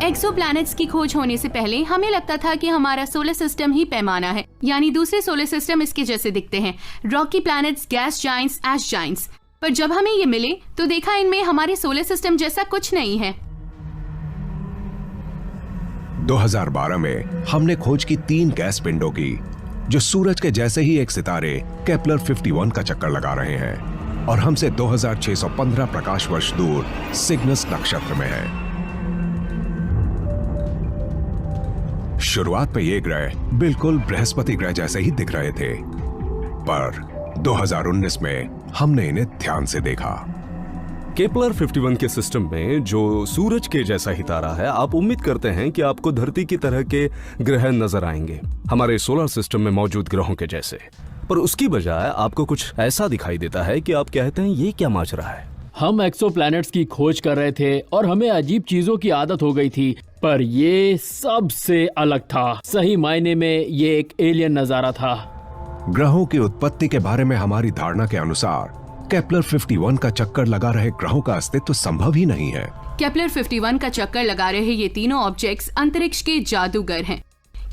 Exoplanets की खोज होने से पहले हमें लगता था कि हमारा सोलर सिस्टम ही पैमाना है, यानी दूसरे सोलर सिस्टम इसके जैसे दिखते हैं, रॉकी प्लैनेट्स, गैस जायंट्स, एश जायंट्स। पर जब हमें ये मिले तो देखा इनमें हमारे सोलर सिस्टम जैसा कुछ नहीं है। 2012 में हमने खोज की 3 गैस पिंडों की जो सूरज के जैसे ही एक सितारे केपलर 51 का चक्कर लगा रहे हैं और हमसे 2615 प्रकाश वर्ष दूर सिग्नस नक्षत्र में है। शुरुआत में ये ग्रह बिल्कुल बृहस्पति ग्रह जैसे ही दिख रहे थे, पर 2019 में हमने इन्हें ध्यान से देखा। केपलर 51 के सिस्टम में जो सूरज के जैसा ही तारा है, आप उम्मीद करते हैं कि आपको धरती की तरह के ग्रह नजर आएंगे, हमारे सोलर सिस्टम में मौजूद ग्रहों के जैसे। पर उसकी बजाय आपको कुछ ऐसा दिखाई देता है कि आप कहते हैं ये क्या माजरा है। हम एक्सोप्लैनेट्स की खोज कर रहे थे और हमें अजीब चीजों की आदत हो गई थी, पर ये सबसे अलग था। सही मायने में ये एक एलियन नजारा था। ग्रहों की उत्पत्ति के बारे में हमारी धारणा के अनुसार केपलर 51 का चक्कर लगा रहे ग्रहों का अस्तित्व संभव ही नहीं है। केपलर 51 का चक्कर लगा रहे ये तीनों ऑब्जेक्ट्स अंतरिक्ष के जादूगर हैं,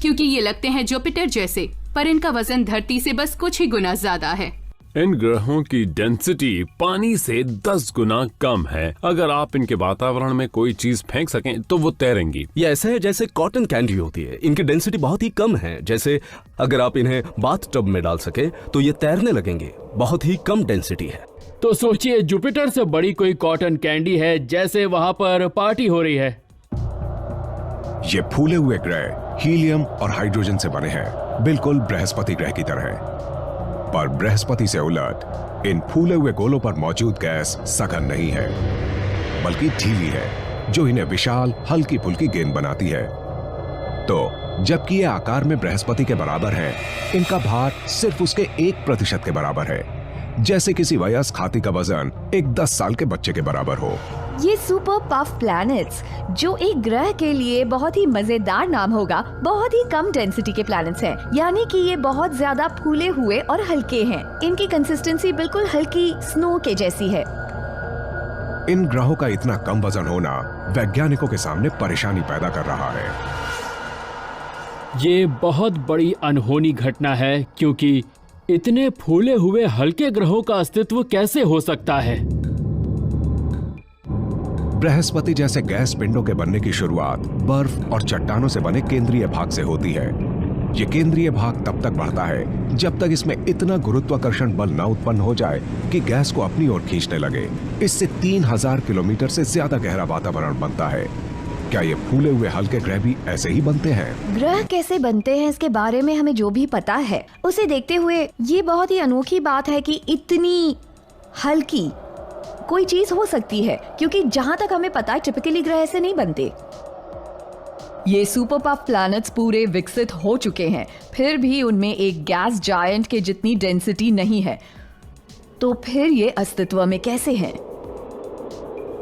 क्योंकि ये लगते हैं जुपिटर जैसे, पर इनका वजन धरती से बस कुछ ही गुना ज्यादा है। इन ग्रहों की डेंसिटी पानी से 10 गुना कम है। अगर आप इनके वातावरण में कोई चीज फेंक सकें तो वो तैरेंगी। ये ऐसे है जैसे कॉटन कैंडी होती है। इनकी डेंसिटी बहुत ही कम है। जैसे अगर आप इन्हें बाथ टब में डाल सके तो ये तैरने लगेंगे। बहुत ही कम डेंसिटी है। तो सोचिए जुपिटर से बड़ी कोई कॉटन कैंडी है, जैसे वहाँ पर पार्टी हो रही है। ये फूले हुए ग्रह हीलियम और हाइड्रोजन से बने हैं, बिल्कुल बृहस्पति ग्रह की तरह। पर बृहस्पति से उलट इन फूले हुए गोलों पर मौजूद गैस सघन नहीं है, बल्कि ढीली है, जो इन्हें विशाल हल्की फुल्की गेंद बनाती है। तो जबकि ये आकार में बृहस्पति के बराबर है, इनका भार सिर्फ उसके 1% के बराबर है, जैसे किसी वयस्क हाथी का वजन एक 10 साल के बच्चे के बराबर हो। ये सुपर पफ प्लैनेट्स, जो एक ग्रह के लिए बहुत ही मजेदार नाम होगा, बहुत ही कम डेंसिटी के प्लैनेट्स हैं, यानी कि ये बहुत ज्यादा फूले हुए और हल्के हैं। इनकी कंसिस्टेंसी बिल्कुल हल्की स्नो के जैसी है। इन ग्रहों का इतना कम वजन होना वैज्ञानिकों के सामने परेशानी पैदा कर रहा है। ये बहुत बड़ी अनहोनी घटना है, क्योंकि इतने फूले हुए हल्के ग्रहों का अस्तित्व कैसे हो सकता है। बृहस्पति जैसे गैस पिंडों के बनने की शुरुआत बर्फ और चट्टानों से बने केंद्रीय भाग से होती है। ये केंद्रीय भाग तब तक बढ़ता है जब तक इसमें इतना गुरुत्वाकर्षण बल न उत्पन्न हो जाए कि गैस को अपनी ओर खींचने लगे। इससे 3000 किलोमीटर से ज्यादा गहरा वातावरण बनता है। क्या ये फूले हुए हल्के ग्रह भी ऐसे ही बनते हैं? ग्रह कैसे बनते हैं इसके बारे में हमें जो भी पता है उसे देखते हुए ये बहुत ही अनोखी बात है कि इतनी हल्की कोई चीज हो सकती है, क्योंकि जहां तक हमें पता है टिपिकली ग्रह ऐसे नहीं बनते। ये सुपर पफ प्लैनेट्स पूरे विकसित हो चुके हैं, फिर भी उनमें एक गैस जायंट के जितनी डेंसिटी नहीं है। तो फिर ये अस्तित्व में कैसे हैं?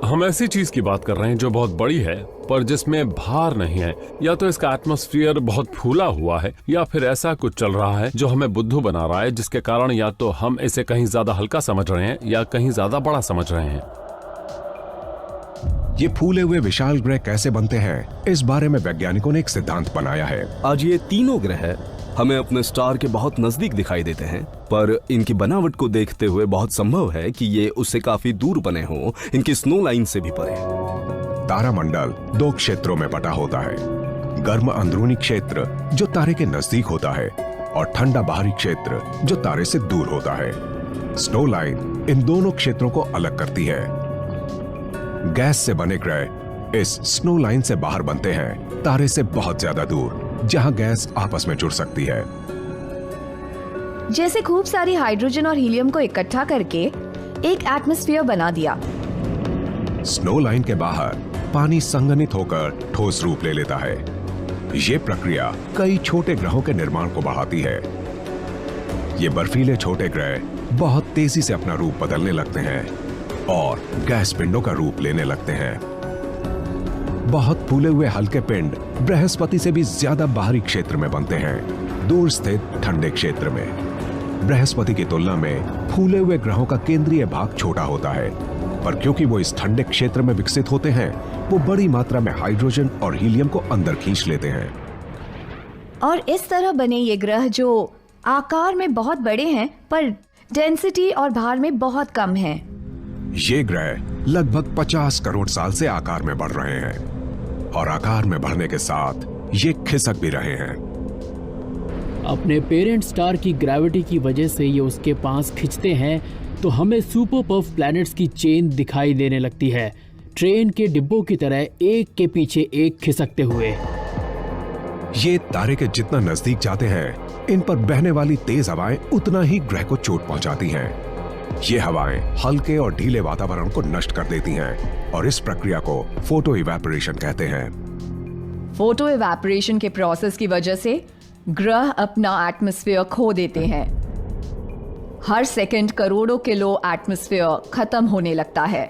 हम ऐसी चीज की बात कर रहे हैं जो बहुत बड़ी है पर जिसमें भार नहीं है। या तो इसका एटमॉस्फेयर बहुत फूला हुआ है, या फिर ऐसा कुछ चल रहा है जो हमें बुद्धू बना रहा है, जिसके कारण या तो हम इसे कहीं ज्यादा हल्का समझ रहे हैं या कहीं ज्यादा बड़ा समझ रहे हैं। ये फूले हुए विशाल ग्रह कैसे बनते हैं, इस बारे में वैज्ञानिकों ने एक सिद्धांत बनाया है। आज ये तीनों ग्रह हमें अपने स्टार के बहुत नजदीक दिखाई देते हैं, पर इनकी बनावट को देखते हुए बहुत संभव है कि ये उससे काफी दूर बने हों, इनकी स्नो लाइन से भी परे। तारामंडल 2 क्षेत्रों में बटा होता है, गर्म अंदरूनी क्षेत्र जो तारे के नजदीक होता है और ठंडा बाहरी क्षेत्र जो तारे से दूर होता है। स्नो लाइन इन दोनों क्षेत्रों को अलग करती है। गैस से बने ग्रह इस स्नो लाइन से बाहर बनते हैं, तारे से बहुत ज्यादा दूर, जहां गैस आपस में जुड़ सकती है। जैसे खूब सारी हाइड्रोजन और हीलियम को इकट्ठा करके एक एटमॉस्फेयर बना दिया। स्नो लाइन के बाहर पानी संघनित होकर ठोस रूप ले लेता है। ये प्रक्रिया कई छोटे ग्रहों के निर्माण को बढ़ाती है। ये बर्फीले छोटे ग्रह बहुत तेजी से अपना रूप बदलने लगते हैं और गैस पिंडों का रूप लेने लगते हैं। बहुत फूले हुए हल्के पिंड बृहस्पति से भी ज्यादा बाहरी क्षेत्र में बनते हैं, दूर स्थित ठंडे क्षेत्र में। बृहस्पति की तुलना में फूले हुए ग्रहों का केंद्रीय भाग छोटा होता है, पर क्योंकि वो इस ठंडे क्षेत्र में विकसित होते हैं, वो बड़ी मात्रा में हाइड्रोजन और हीलियम को अंदर खींच लेते हैं। और इस तरह बने ये ग्रह जो आकार में बहुत बड़े हैं पर डेंसिटी और भार में बहुत कम हैं। ये ग्रह लगभग 50 करोड़ साल से आकार में बढ़ रहे हैं और आकार में बढ़ने के साथ ये खिसक भी रहे हैं। अपने पेरेंट स्टार की ग्रेविटी की वजह से ये उसके पास खिंचते हैं तो हमें सुपर पफ प्लैनेट्स की चेन दिखाई देने लगती है, ट्रेन के डिब्बों की तरह एक के पीछे एक खिसकते हुए। ये तारे के जितना नजदीक जाते हैं, इन पर बहने वाली तेज हवाएं उतना ही ग्रह को चोट पहुंचाती हैं। ये हवाएं हल्के और ढीले वातावरण को नष्ट कर देती हैं और इस प्रक्रिया को फोटो इवेपोरेशन कहते हैं। फोटो इवेपोरेशन के प्रोसेस की वजह से ग्रह अपना एटमॉस्फेयर खो देते हैं। हर सेकंड करोड़ों किलो एटमॉस्फेयर खत्म होने लगता है।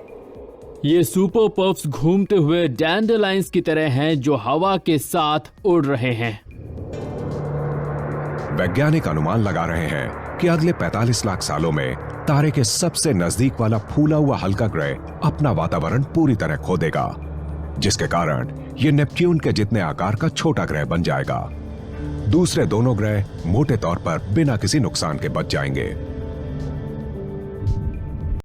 ये सुपर पफ्स घूमते हुए डैंडलाइंस की तरह हैं जो हवा के साथ उड़ रहे हैं। वैज्ञानिक अनुमान लगा रहे हैं कि अगले 45 लाख सालों में तारे के सबसे नजदीक वाला फूला हुआ हल्का ग्रह अपना वातावरण पूरी तरह खो देगा, जिसके कारण ये नेपच्यून के जितने आकार का छोटा ग्रह बन जाएगा। दूसरे दोनों ग्रह मोटे तौर पर बिना किसी नुकसान के बच जाएंगे।